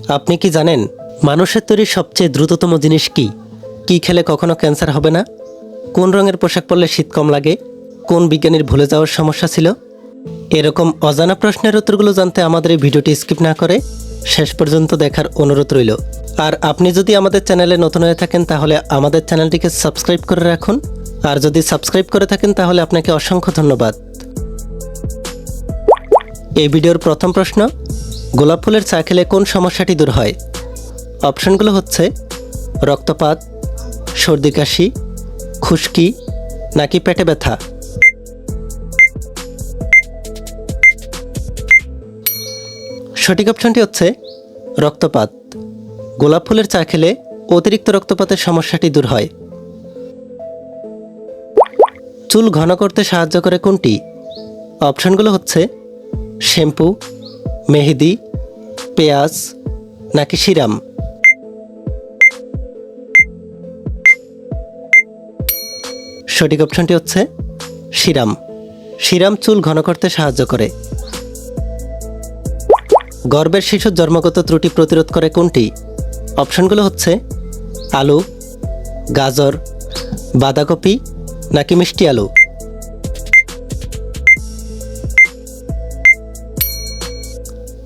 আপনি কি জানেন মানুষের তৈরি সবচেয়ে দ্রুততম জিনিস কি? কি খেলে কখনো ক্যান্সার হবে না? কোন রঙের পোশাক পরলে শীত কম লাগে? কোন বিজ্ঞানীর ভুলে যাওয়ার সমস্যা ছিল? এরকম অজানা প্রশ্নের উত্তরগুলো জানতে আমাদের এই ভিডিওটি স্কিপ না করে শেষ পর্যন্ত দেখার অনুরোধ রইল। আর আপনি যদি আমাদের চ্যানেলে নতুন হয়ে থাকেন তাহলে আমাদের চ্যানেলটিকে সাবস্ক্রাইব করে রাখুন। আর যদি সাবস্ক্রাইব করে থাকেন তাহলে আপনাকে অসংখ্য ধন্যবাদ। এই ভিডিওর প্রথম প্রশ্ন, গোলাপ ফুলের চা খেলে কোন সমস্যাটি দূর হয়? অপশনগুলো হচ্ছে রক্তপাত, সর্দি কাশি, খুশকি নাকি পেটে ব্যথা। সঠিক অপশনটি হচ্ছে রক্তপাত। গোলাপ ফুলের চা খেলে অতিরিক্ত রক্তপাতের সমস্যাটি দূর হয়। চুল ঘন করতে সাহায্য করে কোনটি? অপশনগুলো হচ্ছে শ্যাম্পু, মেহেদি, পেঁয়াজ নাকি সিরাম। সঠিক অপশনটি হচ্ছে সিরাম। সিরাম চুল ঘন করতে সাহায্য করে। গর্ভের শিশুর জন্মগত ত্রুটি প্রতিরোধ করে কোনটি? অপশনগুলো হচ্ছে আলু, গাজর, বাঁধাকপি নাকি মিষ্টি আলু।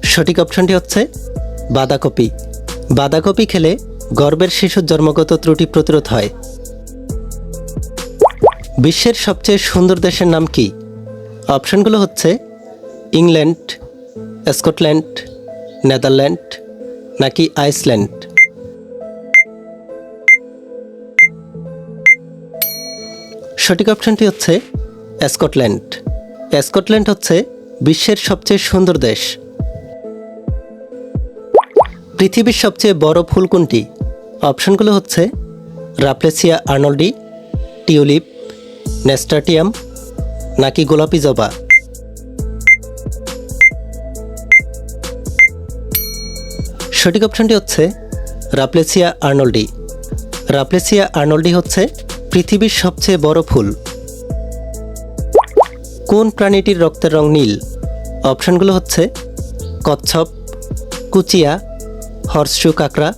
সঠিক অপশনটি হচ্ছে বাঁধাকপি। বাঁধাকপি খেলে গর্ভের শিশুর জন্মগত ত্রুটি প্রতিরোধ হয়। বিশ্বের সবচেয়ে সুন্দর দেশের নাম কি? অপশনগুলো হচ্ছে ইংল্যান্ড, স্কটল্যান্ড, নেদারল্যান্ড নাকি আইসল্যান্ড। সঠিক অপশনটি হচ্ছে স্কটল্যান্ড। স্কটল্যান্ড হচ্ছে বিশ্বের সবচেয়ে সুন্দর দেশ। পৃথিবীর সবচেয়ে বড় ফুল কোনটি? অপশনগুলো হচ্ছে রাফলেসিয়া আর্নল্ডি, টিউলিপ, নেস্টাটিয়াম নাকি গোলাপি জবা। সঠিক অপশনটি হচ্ছে রাফলেসিয়া আর্নল্ডি। রাফলেসিয়া আর্নল্ডি হচ্ছে পৃথিবীর সবচেয়ে বড় ফুল। কোন প্রাণীটির রক্তের রং নীল? অপশনগুলো হচ্ছে কচ্ছপ, কুচিয়া, হর্সশু কাঁকড়া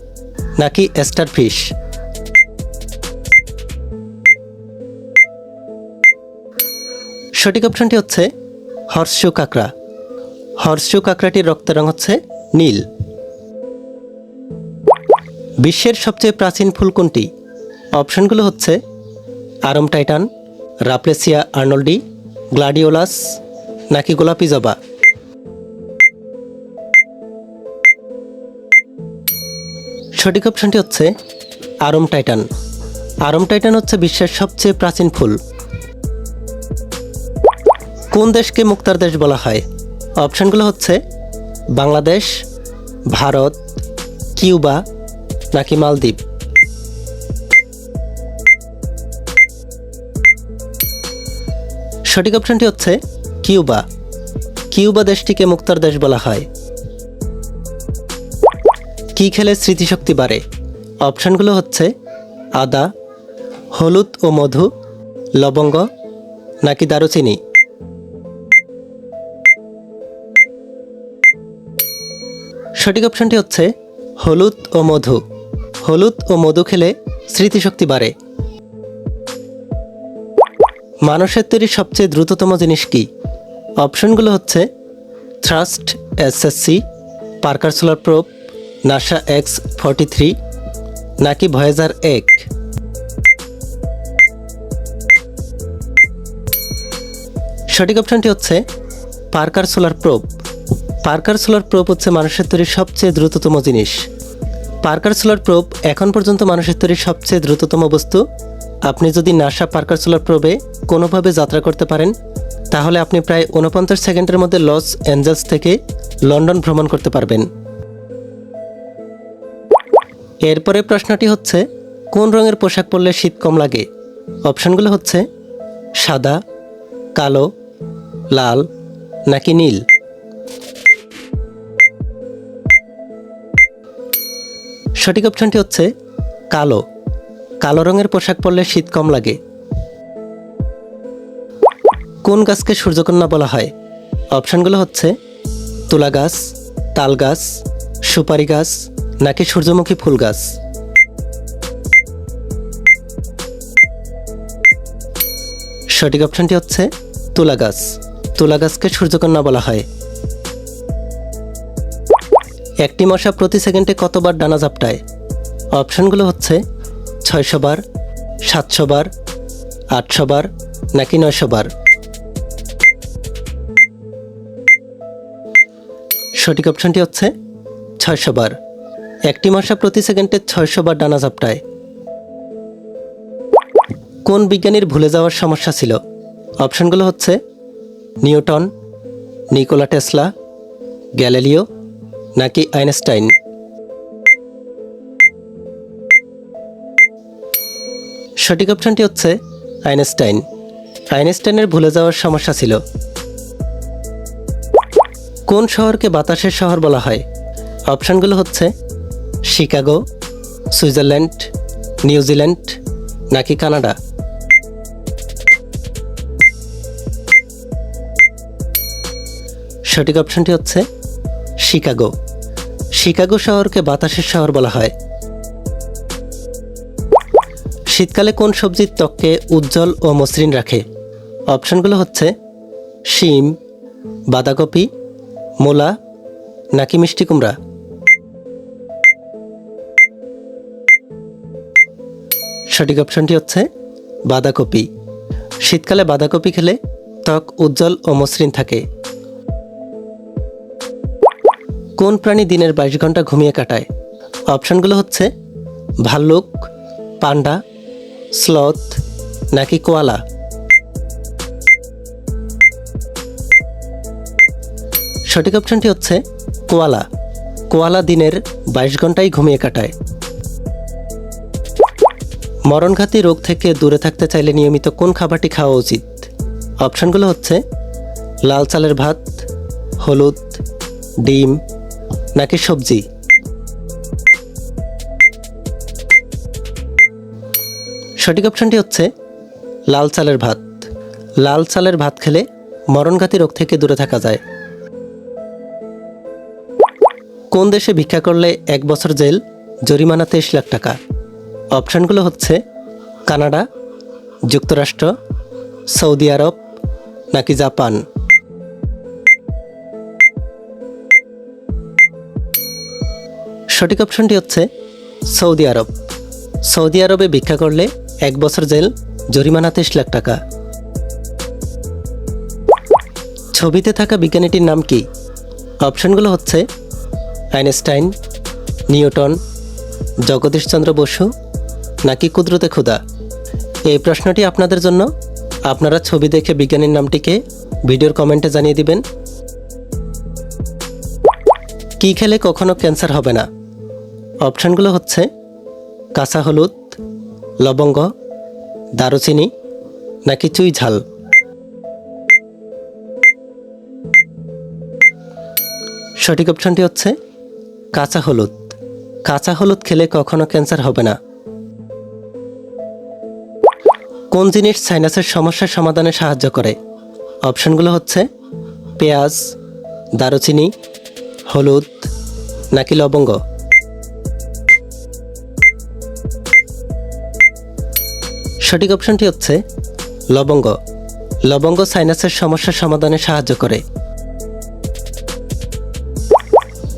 নাকি স্টারফিশ। সঠিক অপশনটি হচ্ছে হর্সশু কাঁকড়া। হর্সশু কাঁকড়াটির রক্তের রং হচ্ছে নীল। বিশ্বের সবচেয়ে প্রাচীন ফুল কোনটি? অপশনগুলো হচ্ছে আরম টাইটান, রাফলেসিয়া আর্নল্ডি, গ্লাডিওলাস নাকি গোলাপি জবা। সঠিক অপশনটি হচ্ছে আরম টাইটান। আরম টাইটান হচ্ছে বিশ্বের সবচেয়ে প্রাচীন ফুল। কোন দেশকে মুক্তার দেশ বলা হয়? অপশনগুলো হচ্ছে বাংলাদেশ, ভারত, কিউবা নাকি মালদ্বীপ। সঠিক অপশনটি হচ্ছে কিউবা। কিউবা দেশটিকে মুক্তার দেশ বলা হয়। কি খেলে স্মৃতিশক্তি বাড়ে? অপশনগুলো হচ্ছে আদা, হলুদ ও মধু, লবঙ্গ নাকি দারুচিনি। সঠিক অপশনটি হচ্ছে হলুদ ও মধু। হলুদ ও মধু খেলে স্মৃতিশক্তি বাড়ে। মানুষের তৈরি সবচেয়ে দ্রুততম জিনিস কি? অপশনগুলো হচ্ছে thrust SSC, Parker solar probe, NASA X-43 নাকি ভয়েজার 1। সঠিক অপশনটি হচ্ছে Parker solar probe. Parker solar probe হচ্ছে মানুষের তৈরি সবচেয়ে দ্রুততম জিনিস। পার্কার সোলার প্রোব এখন পর্যন্ত মানুষের তৈরি সবচেয়ে দ্রুততম বস্তু। আপনি যদি নাসা পার্কার সোলার প্রোবে কোনোভাবে যাত্রা করতে পারেন তাহলে আপনি প্রায় 49 সেকেন্ডের মধ্যে লস অ্যাঞ্জেলস থেকে লন্ডন ভ্রমণ করতে পারবেন। এরপরে প্রশ্নটি হচ্ছে কোন রঙের পোশাক পরলে শীত কম লাগে? অপশনগুলো হচ্ছে সাদা, কালো, লাল নাকি নীল। সঠিক অপশনটি হচ্ছে কালো। কালো রঙের পোশাক পরলে শীত কম লাগে। কোন গাছকে সূর্যকন্যা বলা হয়? অপশনগুলো হচ্ছে তুলা গাছ, তাল গাছ, সুপারি গাছ নাকি সূর্যমুখী ফুল গাছ? সঠিক অপশনটি হচ্ছে তুলা গাছ। তুলা গাছকে সূর্যকন্যা বলা হয়। একটি মশা প্রতি সেকেন্ডে কতবার ডানা ঝাপটায়? অপশনগুলো হচ্ছে 600 বার, 700 বার, 800 বার নাকি 900 বার। সঠিক অপশনটি হচ্ছে 600 বার। একটি মশা প্রতি সেকেন্ডে 600 বার ডানা ঝাপটায়। কোন বিজ্ঞানীর ভুলে যাওয়ার সমস্যা ছিল? অপশনগুলো হচ্ছে নিউটন, নিকোলা টেসলা, গ্যালিলিও নাকি আইনস্টাইন। সঠিক অপশনটি হচ্ছে আইনস্টাইন। আইনস্টাইনের ভুলে যাওয়ার সমস্যা ছিল। কোন শহরকে বাতাসের শহর বলা হয়? অপশনগুলো হচ্ছে শিকাগো, সুইজারল্যান্ড, নিউজিল্যান্ড নাকি কানাডা। সঠিক অপশনটি হচ্ছে শিকাগো। শিকাগো শহরকে বাতাসের শহর বলা হয়। শীতকালে কোন সবজির ত্বককে উজ্জ্বল ও মসৃণ রাখে? অপশনগুলো হচ্ছে শিম, বাঁধাকপি, মূলা নাকি মিষ্টি কুমড়া। সঠিক অপশনটি হচ্ছে বাঁধাকপি। শীতকালে বাঁধাকপি খেলে ত্বক উজ্জ্বল ও মসৃণ থাকে। কোন প্রাণী দিনের 22 ঘন্টা ঘুমিয়ে কাটায়? অপশনগুলো হচ্ছে ভাল্লুক, পান্ডা, স্লথ নাকি কোয়ালা। সঠিক অপশনটি হচ্ছে কোয়ালা। কোয়ালা দিনের 22 ঘন্টাই ঘুমিয়ে কাটায়। মরণঘাতী রোগ থেকে দূরে থাকতে চাইলে নিয়মিত কোন খাবারটি খাওয়া উচিত? অপশনগুলো হচ্ছে লাল চালের ভাত, হলুদ, ডিম নাকি সবজি। সঠিক অপশনটি হচ্ছে লাল চালের ভাত। লাল চালের ভাত খেলে মরণঘাতী রোগ থেকে দূরে থাকা যায়। কোন দেশে ভিক্ষা করলে 1 বছর জেল, জরিমানা 23 লাখ টাকা? অপশনগুলো হচ্ছে কানাডা, যুক্তরাষ্ট্র, সৌদি আরব নাকি জাপান। সঠিক অপশনটি হচ্ছে সৌদি আরব। সৌদি আরবে ভিক্ষা করলে 1 বছর জেল, জরিমানা 23 লাখ টাকা। ছবিতে থাকা বিজ্ঞানীটির নাম কি? অপশনগুলো হচ্ছে আইনস্টাইন, নিউটন, জগদীশচন্দ্র বসু নাকি কুদরতে খুদা। এই প্রশ্নটি আপনাদের জন্য। আপনারা ছবি দেখে বিজ্ঞানীর নামটিকে ভিডিওর কমেন্টে জানিয়ে দিবেন। কি খেলে কখনো ক্যান্সার হবে না? অপশনগুলো হচ্ছে কাঁচা হলুদ, লবঙ্গ, দারুচিনি নাকি চুই ঝাল। সঠিক অপশনটি হচ্ছে কাঁচা হলুদ। কাঁচা হলুদ খেলে কখনো ক্যান্সার হবে না। কোন জিনিস সাইনাসের সমস্যার সমাধানে সাহায্য করে? অপশনগুলো হচ্ছে পেঁয়াজ, দারুচিনি, হলুদ নাকি লবঙ্গ। সঠিক অপশনটি হচ্ছে লবঙ্গ। লবঙ্গ সাইনাসের সমস্যার সমাধানে সাহায্য করে।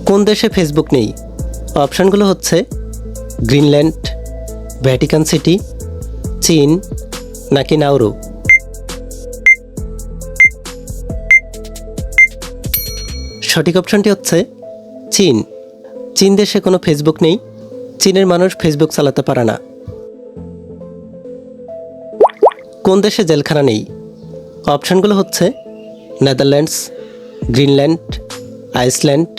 কোন দেশে ফেসবুক নেই? অপশনগুলো হচ্ছে গ্রিনল্যান্ড, ভ্যাটিকান সিটি, চীন নাকি নাউরু। সঠিক অপশনটি হচ্ছে চীন। চীন দেশে কোনো ফেসবুক নেই। চীনের মানুষ ফেসবুক চালাতে পারে না। কোন দেশে জেলখানা নেই? অপশনগুলো হচ্ছে নেদারল্যান্ডস, গ্রিনল্যান্ড, আইসল্যান্ড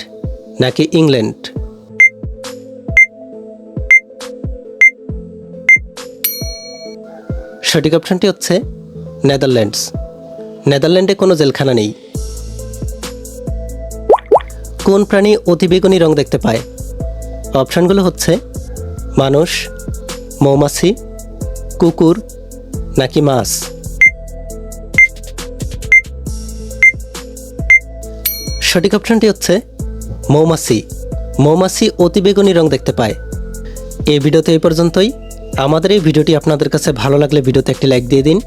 নাকি ইংল্যান্ড। সঠিক অপশনটি হচ্ছে নেদারল্যান্ডস। নেদারল্যান্ডে কোনো জেলখানা নেই। কোন প্রাণী অতিবেগুনি রং দেখতে পায়? অপশনগুলো হচ্ছে মানুষ, মৌমাছি, কুকুর নাকি মাছ। সঠিক অপশনটি হচ্ছে মৌমাছি। মৌমাছি অতিবেগুনি রং দেখতে পায়। এই ভিডিওতে এই পর্যন্তই। আমাদের এই ভিডিওটি আপনাদের কাছে ভালো লাগলে ভিডিওতে একটি লাইক দিয়ে দিন।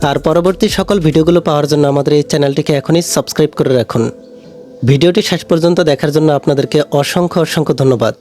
আর পরবর্তী সকল ভিডিওগুলো পাওয়ার জন্য আমাদের এই চ্যানেলটিকে এখনই সাবস্ক্রাইব করে রাখুন। ভিডিওটি শেষ পর্যন্ত দেখার জন্য আপনাদেরকে অসংখ্য ধন্যবাদ।